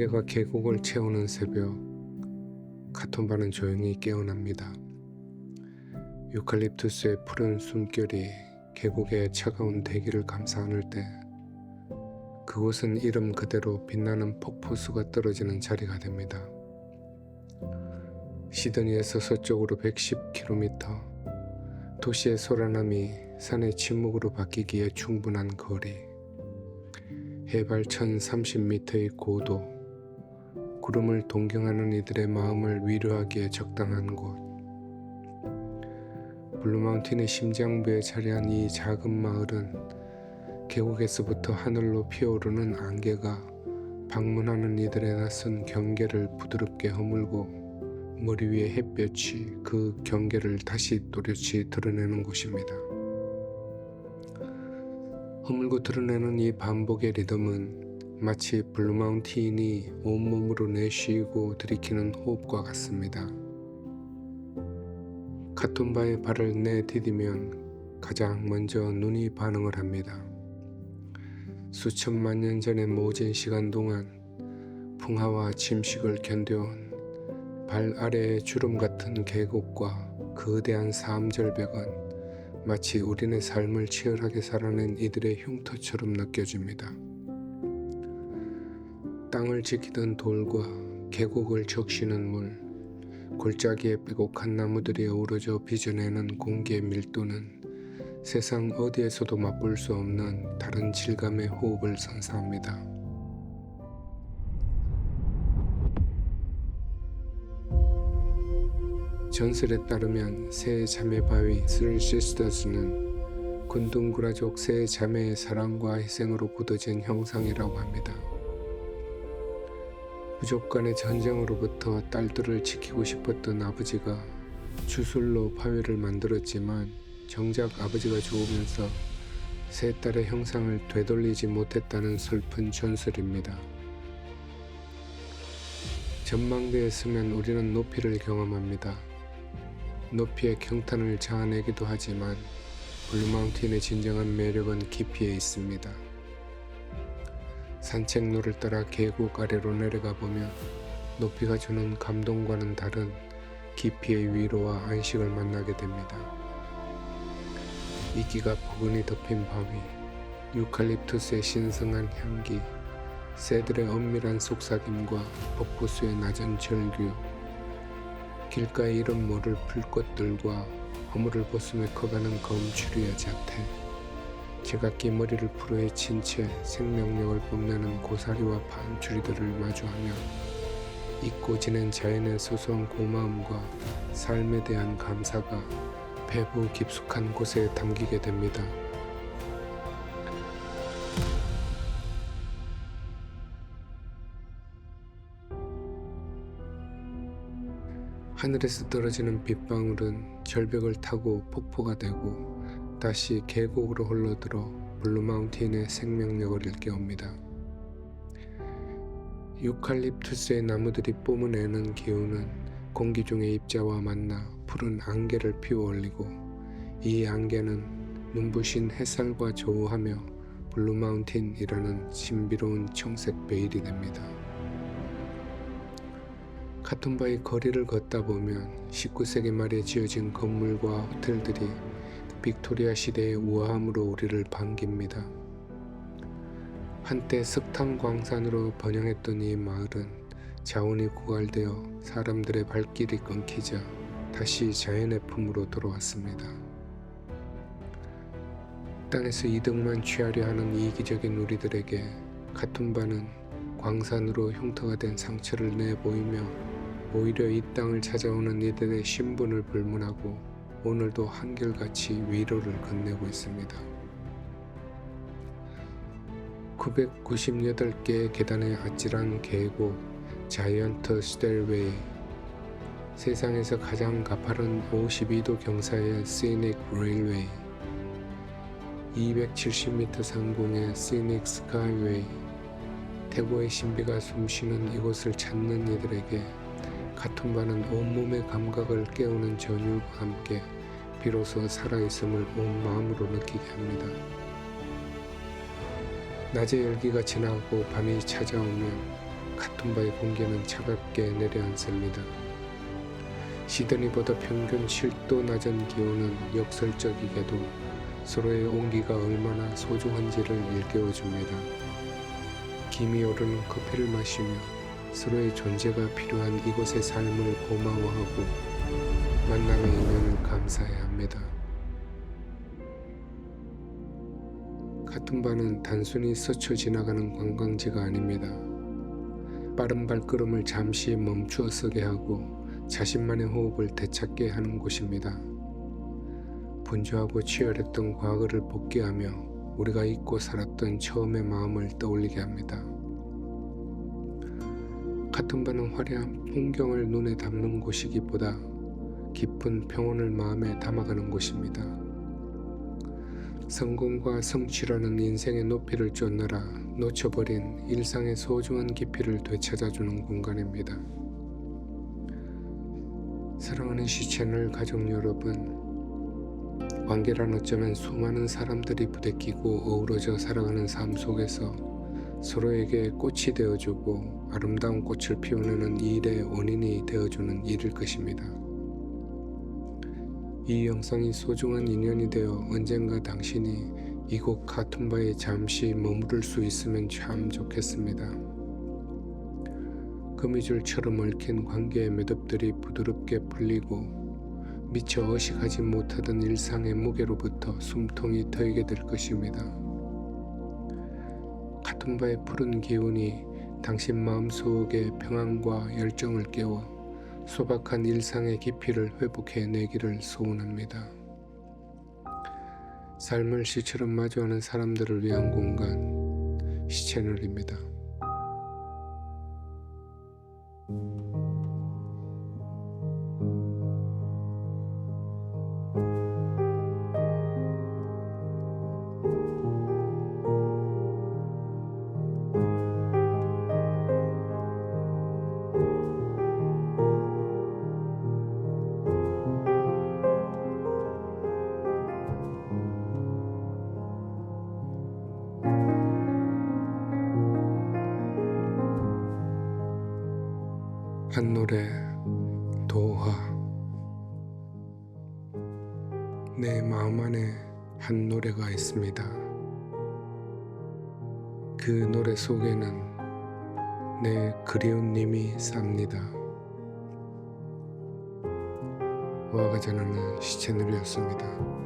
안개가 계곡을 채우는 새벽, 카톤바는 조용히 깨어납니다. 유칼립투스의 푸른 숨결이 계곡의 차가운 대기를 감싸 안을 때 그곳은 이름 그대로 빛나는 폭포수가 떨어지는 자리가 됩니다. 시드니에서 서쪽으로 110km, 도시의 소란함이 산의 침묵으로 바뀌기에 충분한 거리, 해발 1030m의 고도, 구름을 동경하는 이들의 마음을 위로하기에 적당한 곳. 블루마운틴의 심장부에 자리한 이 작은 마을은 계곡에서부터 하늘로 피어오르는 안개가 방문하는 이들의 낯선 경계를 부드럽게 허물고 머리 위에 햇볕이 그 경계를 다시 또렷이 드러내는 곳입니다. 허물고 드러내는 이 반복의 리듬은 마치 블루마운틴이 온몸으로 내쉬고 들이키는 호흡과 같습니다. 카톤바의 발을 내디디면 가장 먼저 눈이 반응을 합니다. 수천만 년 전의 모진 시간 동안 풍화와 침식을 견뎌온 발 아래의 주름 같은 계곡과 거대한 사암절벽은 마치 우리네 삶을 치열하게 살아낸 이들의 흉터처럼 느껴집니다. 땅을 지키던 돌과 계곡을 적시는 물, 골짜기에 빼곡한 나무들이 어우러져 빚어내는 공기의 밀도는 세상 어디에서도 맛볼 수 없는 다른 질감의 호흡을 선사합니다. 전설에 따르면 세 자매 바위 Three Sisters는 군둥구라족 세 자매의 사랑과 희생으로 굳어진 형상이라고 합니다. 부족 간의 전쟁으로부터 딸들을 지키고 싶었던 아버지가 주술로 바위를 만들었지만 정작 아버지가 죽으면서 세 딸의 형상을 되돌리지 못했다는 슬픈 전설입니다. 전망대에 서면 우리는 높이를 경험합니다. 높이의 경탄을 자아내기도 하지만 블루마운틴의 진정한 매력은 깊이에 있습니다. 산책로를 따라 계곡 아래로 내려가 보면 높이가 주는 감동과는 다른 깊이의 위로와 안식을 만나게 됩니다. 이끼가 포근히 덮인 바위, 유칼립투스의 신성한 향기, 새들의 엄밀한 속삭임과 폭포수의 낮은 절규, 길가에 이름 모를 풀꽃들과 허물을 벗으며 커가는 검추리의 자태, 제각기 머리를 풀어헤친 채 생명력을 뽐내는 고사리와 반추리들을 마주하며 잊고 지낸 자연의 소소한 고마움과 삶에 대한 감사가 배부 깊숙한 곳에 담기게 됩니다. 하늘에서 떨어지는 빗방울은 절벽을 타고 폭포가 되고 다시 계곡으로 흘러들어 블루마운틴의 생명력을 일깨웁니다. 유칼립투스의 나무들이 뿜어내는 기운은 공기 중의 입자와 만나 푸른 안개를 피워올리고 이 안개는 눈부신 햇살과 조우하며 블루마운틴이라는 신비로운 청색 베일이 됩니다. 카톤바의 거리를 걷다 보면 19세기 말에 지어진 건물과 호텔들이 빅토리아 시대의 우아함으로 우리를 반깁니다. 한때 석탄 광산으로 번영했던 이 마을은 자원이 고갈되어 사람들의 발길이 끊기자 다시 자연의 품으로 돌아왔습니다. 땅에서 이득만 취하려 하는 이기적인 우리들에게 카톤바는 광산으로 흉터가 된 상처를 내보이며 오히려 이 땅을 찾아오는 이들의 신분을 불문하고 오늘도 한결같이 위로를 건네고 있습니다. 998개의 계단의 아찔한 계곡 자이언트 스테이웨이, 세상에서 가장 가파른 52도 경사의 시닉 레일웨이, 270m 상공의 시닉 스카이웨이, 태고의 신비가 숨쉬는 이곳을 찾는 이들에게 카톤바는 온몸의 감각을 깨우는 전율과 함께 비로소 살아있음을 온 마음으로 느끼게 합니다. 낮의 열기가 지나고 밤이 찾아오면 카툰바의 공기는 차갑게 내려앉습니다. 시드니보다 평균 7도 낮은 기온은 역설적이게도 서로의 온기가 얼마나 소중한지를 일깨워줍니다. 김이 오르는 커피를 마시며 서로의 존재가 필요한 이곳의 삶을 고마워하고 만남의 인연을 감사해야 합니다. 카툰바는 단순히 스쳐 지나가는 관광지가 아닙니다. 빠른 발걸음을 잠시 멈추어 서게 하고 자신만의 호흡을 되찾게 하는 곳입니다. 분주하고 치열했던 과거를 복귀하며 우리가 잊고 살았던 처음의 마음을 떠올리게 합니다. 카툰바는 화려한 풍경을 눈에 담는 곳이기보다 깊은 평온을 마음에 담아가는 곳입니다. 성공과 성취라는 인생의 높이를 쫓느라 놓쳐버린 일상의 소중한 깊이를 되찾아주는 공간입니다. 사랑하는 시채널 가족 여러분, 관계란 어쩌면 수많은 사람들이 부대끼고 어우러져 살아가는 삶 속에서 서로에게 꽃이 되어주고 아름다운 꽃을 피워내는 일의 원인이 되어주는 일일 것입니다. 이 영상이 소중한 인연이 되어 언젠가 당신이 이곳 카툰바에 잠시 머무를 수 있으면 참 좋겠습니다. 거미줄처럼 얽힌 관계의 매듭들이 부드럽게 풀리고 미처 의식하지 못하던 일상의 무게로부터 숨통이 트이게 될 것입니다. 카툰바의 푸른 기운이 당신 마음속의 평안과 열정을 깨워 소박한 일상의 깊이를 회복해내기를 소원합니다. 삶을 시처럼 마주하는 사람들을 위한 공간, 시채널입니다. 한노래 도화. 내 마음 안에 한 노래가 있습니다. 그 노래 속에는 내 그리운 님이 삽니다. 와가 전하는 시채널이었습니다.